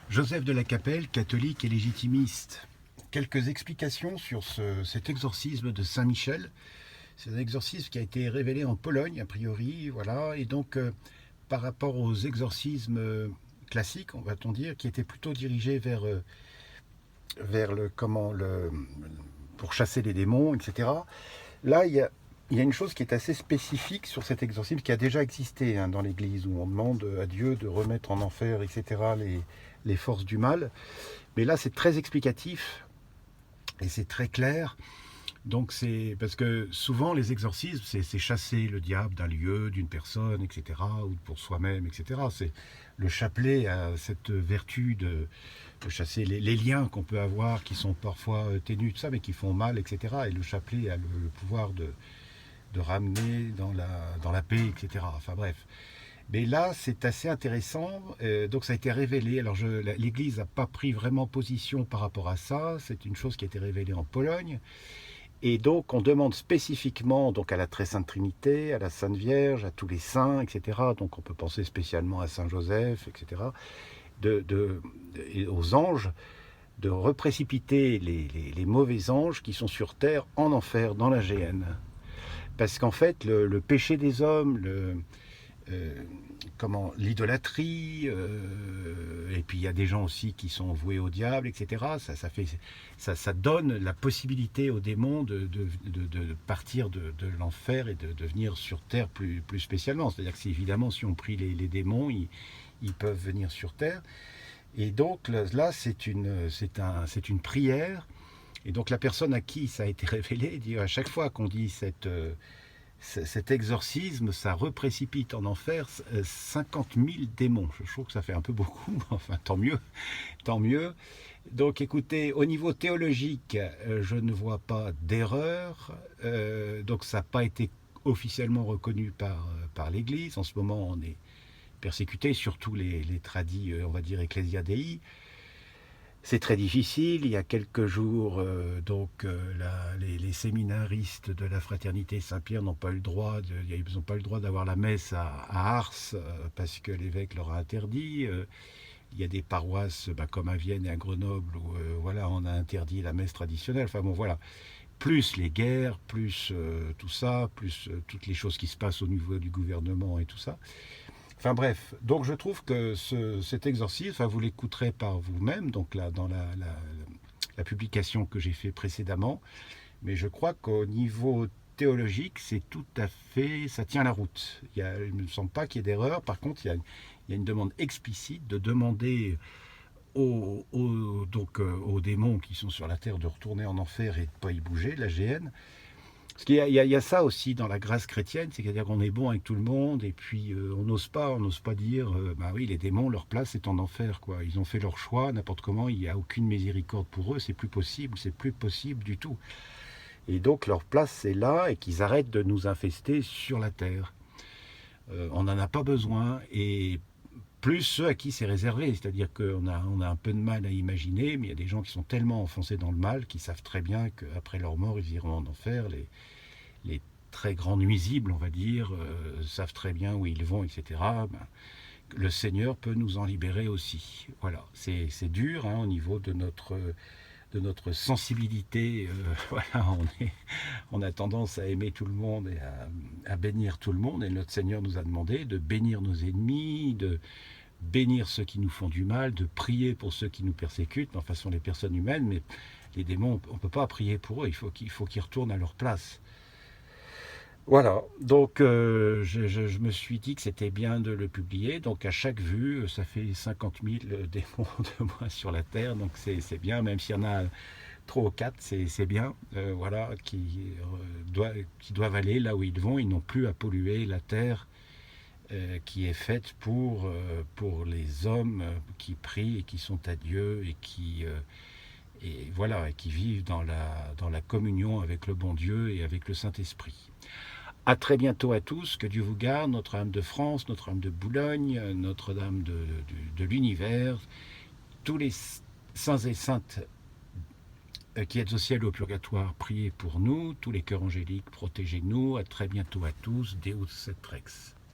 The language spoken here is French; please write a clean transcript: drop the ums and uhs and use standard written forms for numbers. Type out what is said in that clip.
Joseph de la Capelle, catholique et légitimiste. Quelques explications sur cet exorcisme de Saint-Michel. C'est un exorcisme qui a été révélé en Pologne, a priori, voilà. Et donc, par rapport aux exorcismes classiques, on va-t-on dire, qui étaient plutôt dirigés vers pour chasser les démons, etc. Là, il y a une chose qui est assez spécifique sur cet exorcisme qui a déjà existé dans l'Église, où on demande à Dieu de remettre en enfer, etc., les forces du mal. Mais là, c'est très explicatif et c'est très clair. Donc c'est parce que souvent les exorcismes, c'est chasser le diable d'un lieu, d'une personne, etc., ou pour soi-même, etc. C'est le chapelet a cette vertu de chasser les liens qu'on peut avoir, qui sont parfois ténus, tout ça, mais qui font mal, etc. Et le chapelet a le pouvoir de ramener dans la paix, etc. Enfin bref. Mais là, c'est assez intéressant. Donc ça a été révélé. Alors l'Église n'a pas pris vraiment position par rapport à ça. C'est une chose qui a été révélée en Pologne. Et donc on demande spécifiquement donc à la Très Sainte Trinité, à la Sainte Vierge, à tous les saints, etc. Donc on peut penser spécialement à Saint Joseph, etc. Et aux anges de reprécipiter les mauvais anges qui sont sur terre en enfer, dans la géhenne. Parce qu'en fait, le péché des hommes, euh, l'idolâtrie, et puis il y a des gens aussi qui sont voués au diable, etc. Ça donne la possibilité aux démons de partir de l'enfer et de venir sur terre plus spécialement. C'est-à-dire que évidemment, si on prie les démons, ils peuvent venir sur terre. Et donc là, c'est une prière. Et donc la personne à qui ça a été révélé dit à chaque fois qu'on dit cet exorcisme, ça reprécipite en enfer 50 000 démons. Je trouve que ça fait un peu beaucoup, enfin tant mieux, tant mieux. Donc écoutez, au niveau théologique, je ne vois pas d'erreur. Donc ça n'a pas été officiellement reconnu par l'Église. En ce moment, on est persécuté, surtout les tradis, on va dire, Ecclesia Dei. C'est très difficile. Il y a quelques jours, les séminaristes de la fraternité Saint-Pierre n'ont pas eu le droit d'avoir la messe à Ars parce que l'évêque leur a interdit. Il y a des paroisses comme à Vienne et à Grenoble où voilà, on a interdit la messe traditionnelle. Enfin bon, voilà. Plus les guerres, plus tout ça, plus toutes les choses qui se passent au niveau du gouvernement et tout ça. Enfin bref, donc je trouve que cet exorcisme, vous l'écouterez par vous-même, donc là, dans la publication que j'ai fait précédemment, mais je crois qu'au niveau théologique, c'est tout à fait, ça tient la route. Il ne me semble pas qu'il y ait d'erreur. Par contre, il y a une demande explicite de demander aux démons qui sont sur la terre de retourner en enfer et de ne pas y bouger, la géhenne. Parce qu'il y a ça aussi dans la grâce chrétienne, c'est-à-dire qu'on est bon avec tout le monde, et puis on n'ose pas dire, bah oui, les démons, leur place est en enfer, quoi. Ils ont fait leur choix, n'importe comment, il n'y a aucune miséricorde pour eux, c'est plus possible du tout. Et donc leur place c'est là, et qu'ils arrêtent de nous infester sur la terre. On n'en a pas besoin, et plus ceux à qui c'est réservé, c'est-à-dire qu'on a un peu de mal à imaginer, mais il y a des gens qui sont tellement enfoncés dans le mal qu'ils savent très bien qu'après leur mort, ils iront en enfer. Les très grands nuisibles, on va dire, savent très bien où ils vont, etc. Le Seigneur peut nous en libérer aussi. Voilà, c'est dur au niveau de notre sensibilité. Voilà, on a tendance à aimer tout le monde et à bénir tout le monde. Et notre Seigneur nous a demandé de bénir nos ennemis, de bénir ceux qui nous font du mal, de prier pour ceux qui nous persécutent. Enfin, ce sont les personnes humaines, mais les démons, on ne peut pas prier pour eux. Il faut qu'ils retournent à leur place. Voilà, donc je me suis dit que c'était bien de le publier. Donc à chaque vue, ça fait 50 000 démons de moins sur la Terre. Donc c'est bien, même s'il y en a 3 ou 4, c'est bien. Voilà, qui doivent aller là où ils vont. Ils n'ont plus à polluer la Terre qui est faite pour les hommes qui prient et qui sont à Dieu et voilà, et qui vivent dans la communion avec le bon Dieu et avec le Saint-Esprit. À très bientôt à tous, que Dieu vous garde, Notre-Dame de France, Notre-Dame de Boulogne, Notre-Dame de l'univers, tous les saints et saintes qui êtes au ciel ou au purgatoire, priez pour nous, tous les cœurs angéliques, protégez-nous, à très bientôt à tous, Deus et Rex.